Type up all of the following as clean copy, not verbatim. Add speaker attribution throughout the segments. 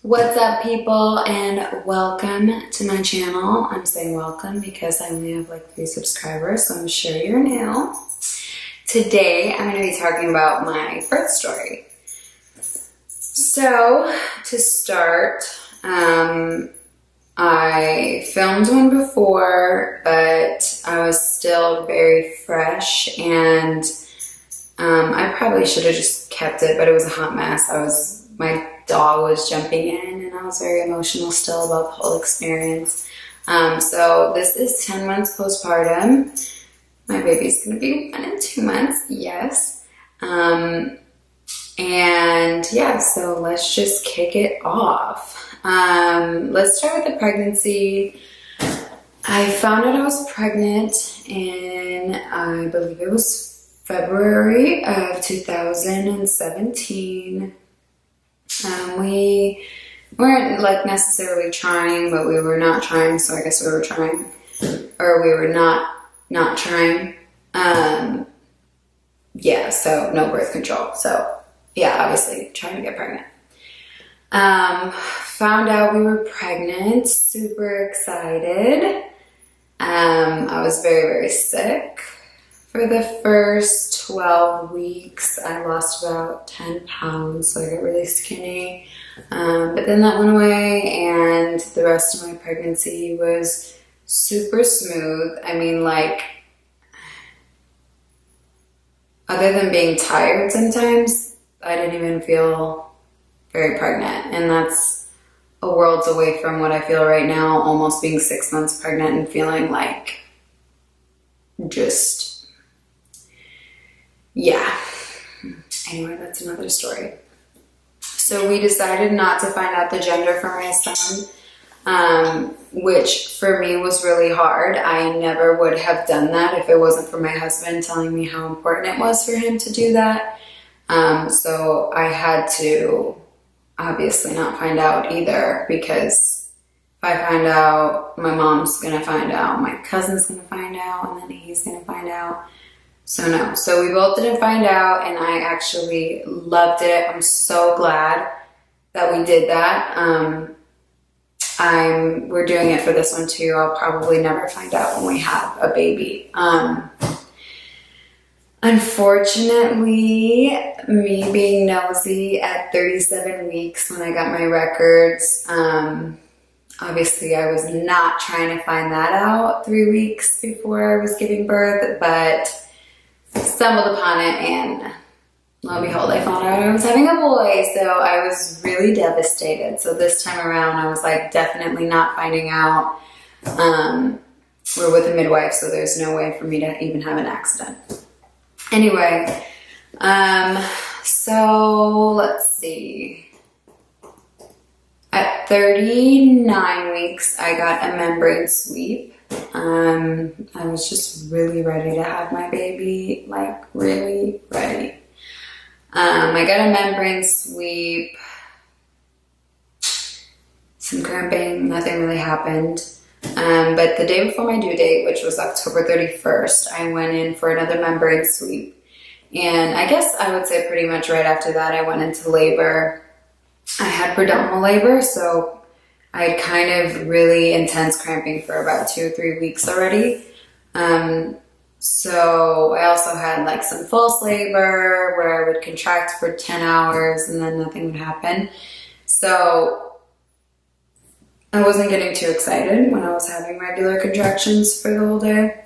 Speaker 1: What's up, people, and welcome to my channel. I'm saying welcome because I only have like 3 subscribers, so I'm sure you're new. Today, I'm going to be talking about my birth story. So, to start, I filmed one before, but I was still very fresh, and I probably should have just kept it, but it was a hot mess. My dog was jumping in, and I was very emotional still about the whole experience. So this is 10 months postpartum. My baby's gonna be 1 and 2 months, yes. And yeah, so let's just kick it off. Let's start with the pregnancy. I found out I was pregnant in, I believe it was February of 2017. We weren't like necessarily trying, but we were not trying, so I guess we were trying, or we were not trying. Yeah, so no birth control. So yeah, obviously trying to get pregnant. Found out we were pregnant, super excited. I was very, very sick. For the first 12 weeks, I lost about 10 pounds, so I got really skinny. But then that went away, and the rest of my pregnancy was super smooth. I mean, like, other than being tired sometimes, I didn't even feel very pregnant. And that's a world away from what I feel right now, almost being 6 months pregnant and feeling like just... yeah. Anyway, that's another story. So we decided not to find out the gender for my son, which for me was really hard. I never would have done that if it wasn't for my husband telling me how important it was for him to do that. So I had to obviously not find out either, because if I find out, my mom's gonna find out, my cousin's gonna find out, and then he's gonna find out. So no, so we both didn't find out, and I actually loved it. I'm so glad that we did that. We're doing it for this one too. I'll probably never find out when we have a baby. Unfortunately, me being nosy at 37 weeks when I got my records, obviously I was not trying to find that out 3 weeks before I was giving birth, but stumbled upon it, and lo and behold, I found out I was having a boy, so I was really devastated. So this time around, I was like definitely not finding out. We're with a midwife, so there's no way for me to even have an accident. Anyway, so let's see. At 39 weeks, I got a membrane sweep. I was just really ready to have my baby, like really ready. I got a membrane sweep, some cramping, nothing really happened. But the day before my due date, which was October 31st, I went in for another membrane sweep. And I guess I would say pretty much right after that, I went into labor. I had predominant labor, so I had kind of really intense cramping for about 2 or 3 weeks already. So I also had like some false labor where I would contract for 10 hours and then nothing would happen. So I wasn't getting too excited when I was having regular contractions for the whole day.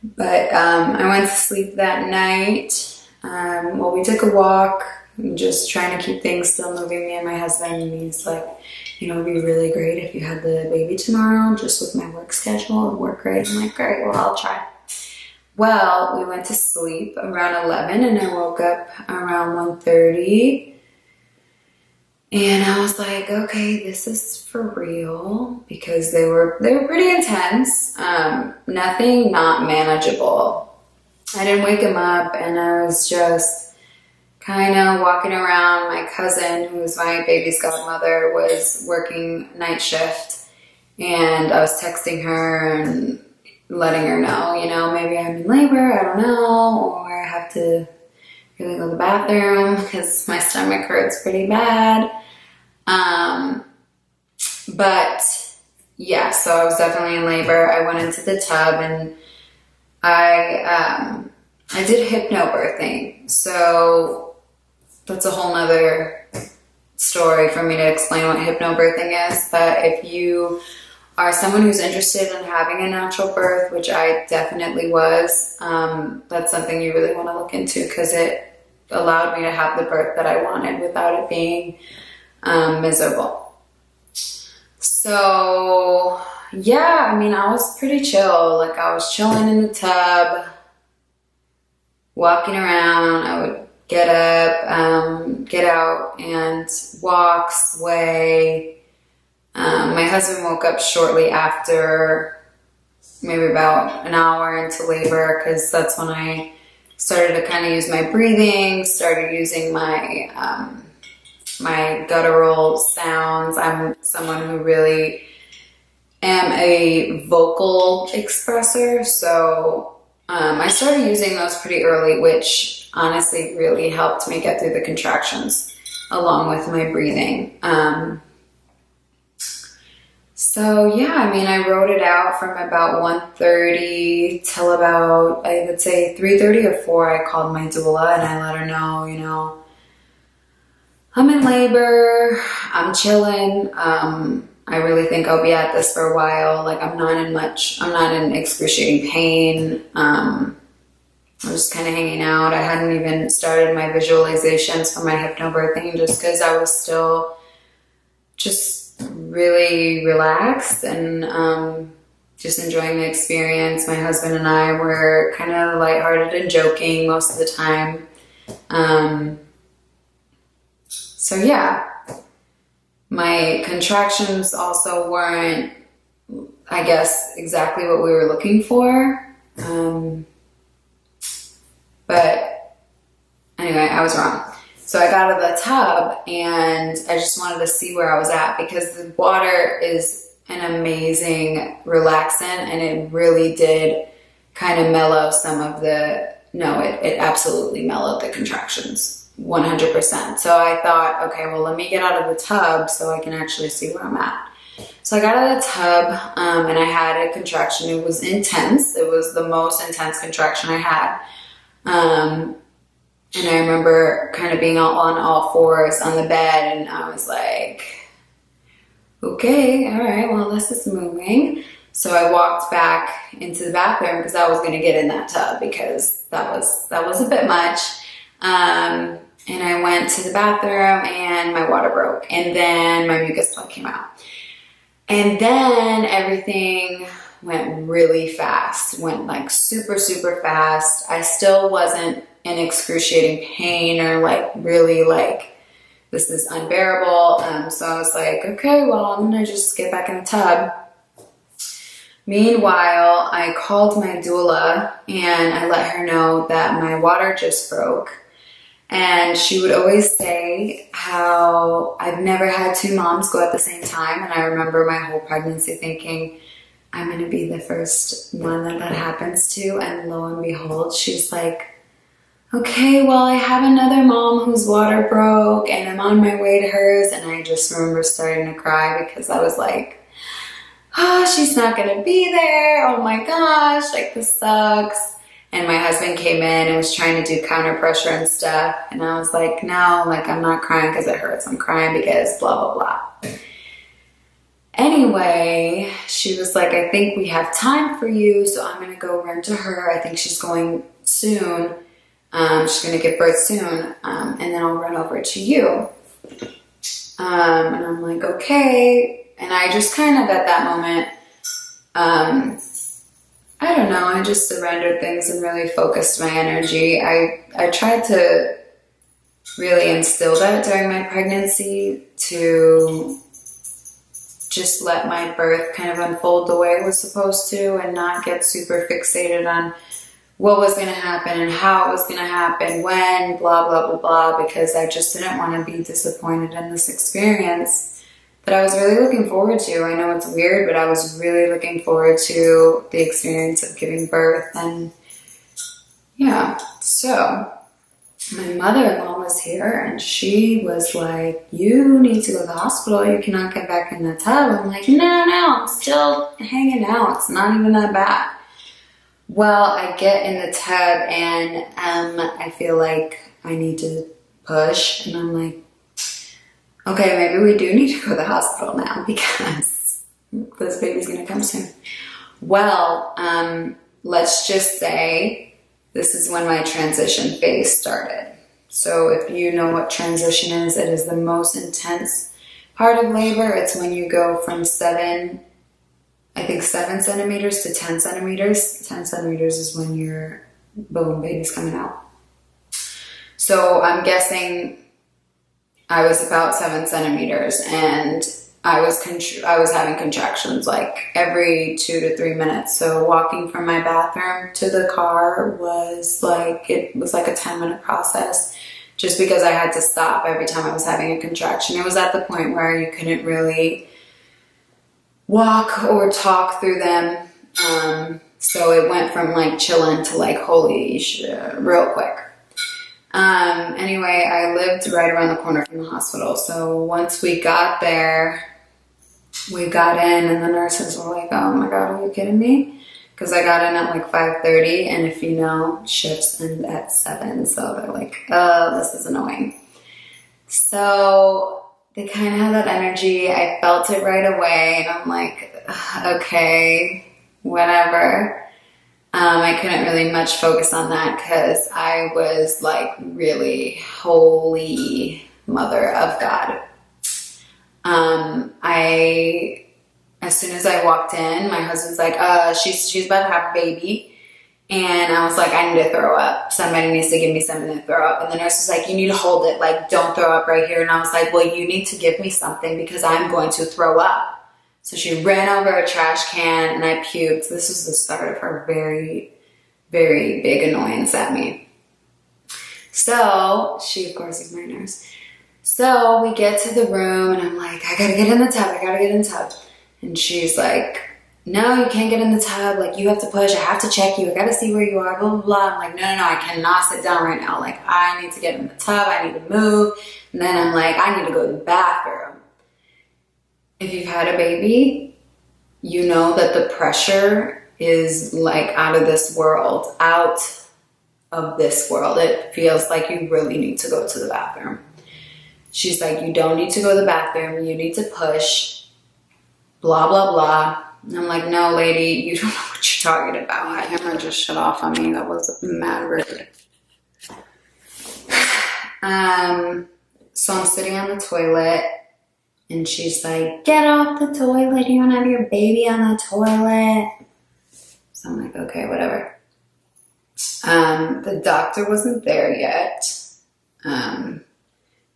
Speaker 1: But I went to sleep that night. Well, we took a walk, just trying to keep things still moving, me and my husband, and he's like, you know, it'd be really great if you had the baby tomorrow, just with my work schedule. It'd work great. I'm like, great, well, I'll try. Well, we went to sleep around 11, and I woke up around 1:30. And I was like, okay, this is for real, because they were pretty intense. Nothing not manageable. I didn't wake him up, and I was just kind of walking around. My cousin, who's my baby's godmother, was working night shift, and I was texting her and letting her know, you know, maybe I'm in labor, I don't know, or I have to really go to the bathroom because my stomach hurts pretty bad. But yeah, so I was definitely in labor. I went into the tub and I did hypnobirthing. So that's a whole nother story for me to explain what hypnobirthing is. But if you are someone who's interested in having a natural birth, which I definitely was, that's something you really want to look into, because it allowed me to have the birth that I wanted without it being miserable. So yeah, I mean, I was pretty chill. Like, I was chilling in the tub, walking around. I would get up, get out and walk, sway. My husband woke up shortly after, maybe about an hour into labor, because that's when I started to kind of use my breathing, started using my my guttural sounds. I'm someone who really am a vocal expressor, so I started using those pretty early, which honestly really helped me get through the contractions along with my breathing. So yeah, I mean, I wrote it out from about 1:30 till about, I would say 3:30 or 4. I called my doula and I let her know, you know, I'm in labor, I'm chilling. I really think I'll be at this for a while. Like, I'm not in excruciating pain. I'm just kind of hanging out. I hadn't even started my visualizations for my hypnobirthing, just because I was still just really relaxed and just enjoying the experience. My husband and I were kind of lighthearted and joking most of the time. So yeah, my contractions also weren't, I guess, exactly what we were looking for. But anyway, I was wrong. So I got out of the tub and I just wanted to see where I was at, because the water is an amazing relaxant, and it really did kind of mellow some of the, no, it absolutely mellowed the contractions. 100%. So I thought, okay, well, let me get out of the tub so I can actually see where I'm at. So I got out of the tub and I had a contraction. It was intense. It was the most intense contraction I had. And I remember kind of being on all fours on the bed, and I was like, okay, all right, well, this is moving. So I walked back into the bathroom because I was going to get in that tub, because that was a bit much. And I went to the bathroom and my water broke, and then my mucus plug came out. And then everything went really fast, went like super, super fast. I still wasn't in excruciating pain or like really like, this is unbearable. So I was like, okay, well, I'm gonna just get back in the tub. Meanwhile, I called my doula and I let her know that my water just broke. And she would always say how I've never had two moms go at the same time. And I remember my whole pregnancy thinking, I'm going to be the first one that happens to. And lo and behold, she's like, okay, well, I have another mom whose water broke and I'm on my way to hers. And I just remember starting to cry, because I was like, oh, she's not going to be there. Oh my gosh, like, this sucks. And my husband came in and was trying to do counter pressure and stuff. And I was like, no, like, I'm not crying because it hurts. I'm crying because blah, blah, blah. Anyway, she was like, I think we have time for you, so I'm going to go run to her. I think she's going soon. She's going to give birth soon. And then I'll run over to you. And I'm like, okay. And I just kind of, at that moment, I don't know, I just surrendered things and really focused my energy. I tried to really instill that during my pregnancy, to just let my birth kind of unfold the way it was supposed to, and not get super fixated on what was going to happen and how it was going to happen, when, blah, blah, blah, blah, because I just didn't want to be disappointed in this experience that I was really looking forward to. I know it's weird, but I was really looking forward to the experience of giving birth. And yeah, so my mother-in-law was here and she was like, you need to go to the hospital. You cannot get back in the tub. I'm like, no, I'm still hanging out. It's not even that bad. Well, I get in the tub and I feel like I need to push. And I'm like, okay, maybe we do need to go to the hospital now because this baby's going to come soon. Well, let's just say this is when my transition phase started. So if you know what transition is, it is the most intense part of labor. It's when you go from 7 centimeters to 10 centimeters. 10 centimeters is when your bone baby's coming out. So I'm guessing I was about 7 centimeters and I was having contractions like every 2 to 3 minutes. So walking from my bathroom to the car was like a 10-minute process just because I had to stop every time I was having a contraction. It was at the point where you couldn't really walk or talk through them. So it went from like chilling to like holy shit real quick. Anyway, I lived right around the corner from the hospital. So once we got there, we got in and the nurses were like, oh my God, are you kidding me? Because I got in at like 5:30 and if you know, shifts end at 7. So they're like, oh, this is annoying. So they kind of had that energy. I felt it right away and I'm like, okay, whatever. I couldn't really much focus on that because I was like really holy mother of God. As soon as I walked in, my husband's like, she's about to have a baby. And I was like, I need to throw up. Somebody needs to give me something to throw up. And the nurse was like, you need to hold it. Like, don't throw up right here. And I was like, well, you need to give me something because I'm going to throw up. So she ran over a trash can and I puked. This was the start of her very, very big annoyance at me. So she, of course, is my nurse. So we get to the room and I'm like, I gotta get in the tub. And she's like, no, you can't get in the tub. Like, you have to push. I have to check you. I gotta see where you are, blah, blah, blah. I'm like, no, I cannot sit down right now. Like, I need to get in the tub. I need to move. And then I'm like, I need to go to the bathroom. If you've had a baby, you know that the pressure is like out of this world. It feels like you really need to go to the bathroom. She's like, you don't need to go to the bathroom. You need to push, blah, blah, blah. And I'm like, no, lady, you don't know what you're talking about. My camera just shut off on me. That was mad rude. So I'm sitting on the toilet. And she's like, get off the toilet. You don't have your baby on the toilet. So I'm like, okay, whatever. The doctor wasn't there yet. And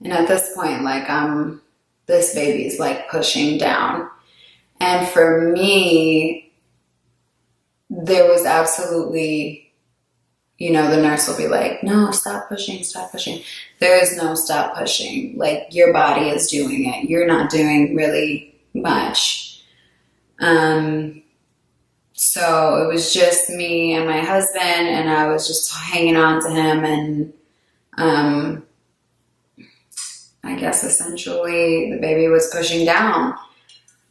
Speaker 1: at this point, like, this baby's like pushing down. And for me, there was absolutely, the nurse will be like, no, stop pushing. There is no stop pushing. Like, your body is doing it. You're not doing really much. So it was just me and my husband, and I was just hanging on to him. And I guess essentially the baby was pushing down.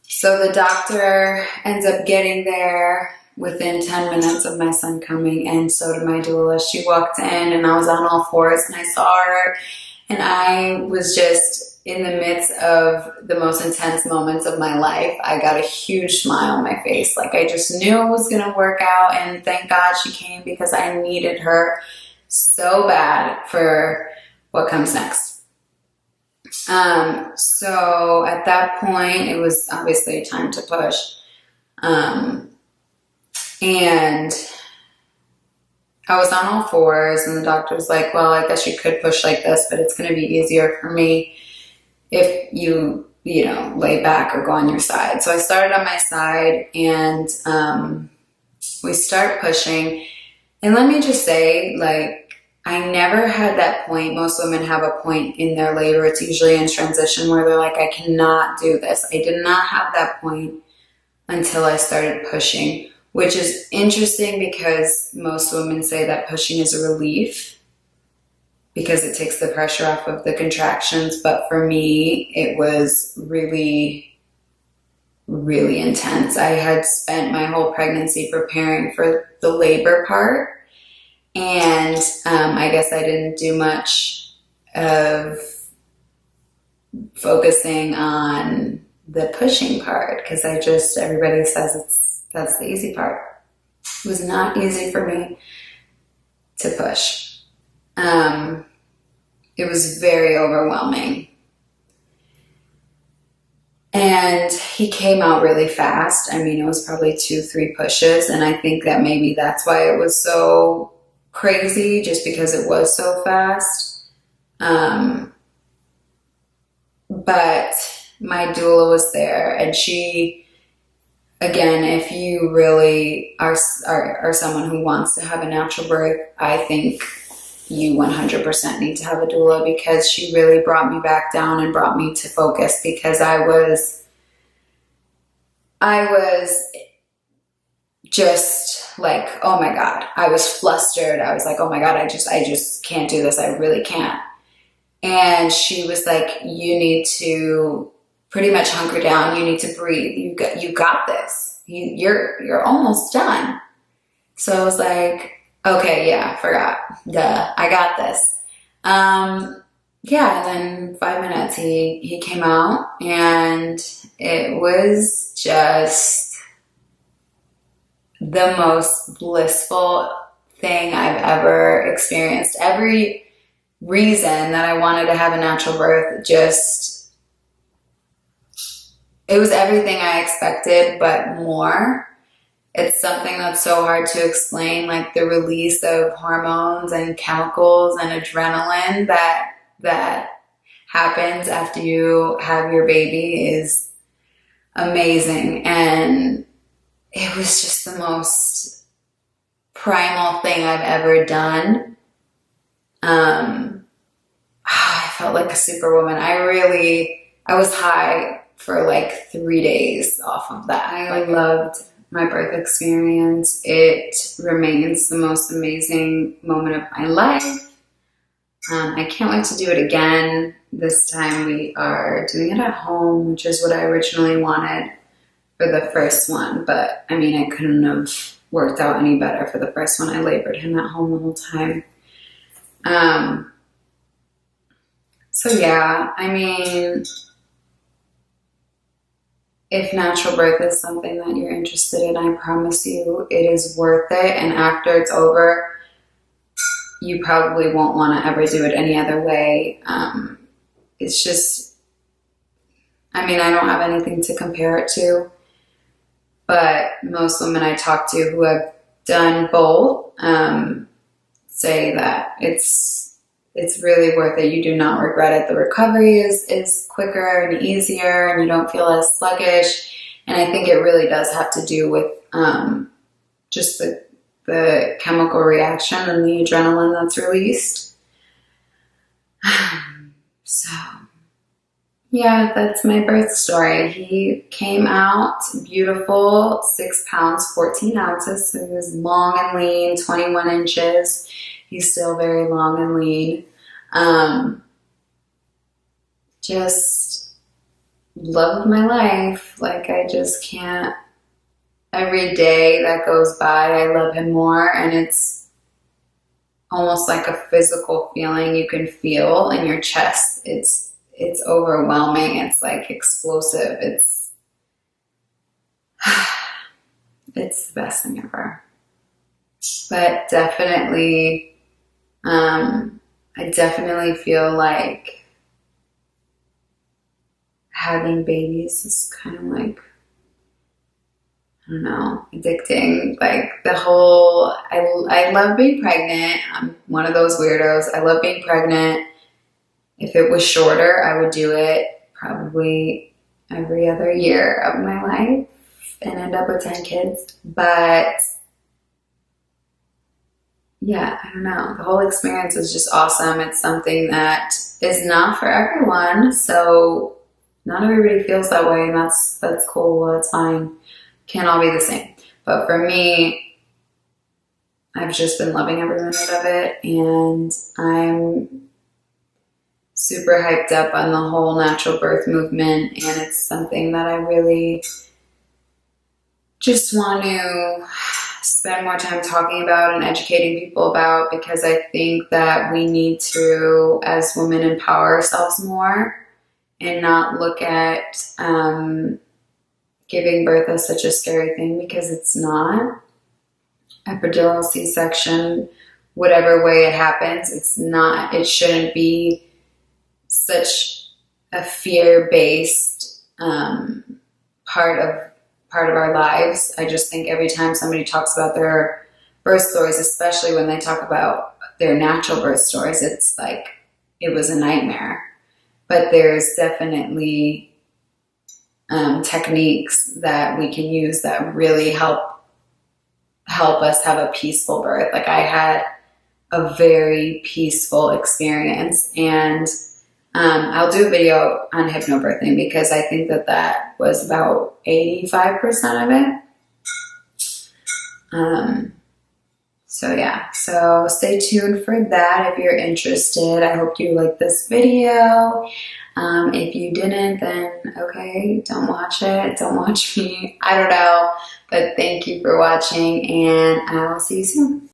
Speaker 1: So the doctor ends up getting there within 10 minutes of my son coming, and so did my doula. She walked in and I was on all fours and I saw her, and I was just in the midst of the most intense moments of my life. I got a huge smile on my face. Like, I just knew it was going to work out, and thank God she came because I needed her so bad for what comes next. So at that point, it was obviously time to push. And I was on all fours, and the doctor was like, well, I guess you could push like this, but it's going to be easier for me if you lay back or go on your side. So I started on my side, and we start pushing. And let me just say, like, I never had that point. Most women have a point in their labor. It's usually in transition where they're like, I cannot do this. I did not have that point until I started pushing, which is interesting because most women say that pushing is a relief. because it takes the pressure off of the contractions. But for me, it was really, really intense. I had spent my whole pregnancy preparing for the labor part, and I guess I didn't do much of focusing on the pushing part, because everybody says that's the easy part. It was not easy for me to push. It was very overwhelming. And he came out really fast. I mean, it was probably 2-3 pushes. And I think that maybe that's why it was so crazy, just because it was so fast. But my doula was there, and she, again, if you really are someone who wants to have a natural birth, I think you 100% need to have a doula, because she really brought me back down and brought me to focus, because I was just like, oh my God, I was flustered. I was like, oh my God, I just can't do this. I really can't. And she was like, you need to pretty much hunker down. You need to breathe. You got this. You're almost done. So I was like, okay, yeah, forgot. Duh, I got this. Yeah, and then 5 minutes he came out, and it was just the most blissful thing I've ever experienced. Every reason that I wanted to have a natural birth, it was everything I expected, but more. It's something that's so hard to explain, like the release of hormones and chemicals and adrenaline that happens after you have your baby is amazing. And it was just the most primal thing I've ever done. I felt like a superwoman. I was high for like 3 days off of that. I loved my birth experience. It remains the most amazing moment of my life. I can't wait to do it again. This time we are doing it at home, which is what I originally wanted for the first one. But I mean, I couldn't have worked out any better for the first one. I labored him at home the whole time. So yeah, I mean, if natural birth is something that you're interested in, I promise you it is worth it. And after it's over, you probably won't want to ever do it any other way. It's just, I mean, I don't have anything to compare it to, but most women I talk to who have done both say that it's really worth it. You do not regret it. The recovery is quicker and easier, and you don't feel as sluggish. And I think it really does have to do with just the chemical reaction and the adrenaline that's released. So, yeah, that's my birth story. He came out beautiful, 6 pounds, 14 ounces. So he was long and lean, 21 inches. He's still very long and lean. Just love of my life. Like, I just can't. Every day that goes by, I love him more. And it's almost like a physical feeling you can feel in your chest. It's overwhelming. It's like explosive. It's the best thing ever. But definitely, I definitely feel like having babies is kind of like, I don't know, addicting. Like the whole, I love being pregnant. I'm one of those weirdos. I love being pregnant. If it was shorter, I would do it probably every other year of my life and end up with 10 kids. But yeah, I don't know. The whole experience is just awesome. It's something that is not for everyone. So not everybody feels that way, and that's cool. That's fine. Can't all be the same. But for me, I've just been loving every minute of it, and I'm super hyped up on the whole natural birth movement, and it's something that I really just want to spend more time talking about and educating people about, because I think that we need to, as women, empower ourselves more and not look at giving birth as such a scary thing, because it's not. Epidural, C-section, whatever way it happens, it shouldn't be such a fear-based part of our lives. I just think every time somebody talks about their birth stories, especially when they talk about their natural birth stories, it's like it was a nightmare. But there's definitely techniques that we can use that really help us have a peaceful birth. Like, I had a very peaceful experience, and I'll do a video on hypnobirthing, because I think that was about 85% of it. So yeah, so stay tuned for that if you're interested. I hope you liked this video. If you didn't, then okay, don't watch it. Don't watch me. I don't know. But thank you for watching, and I'll see you soon.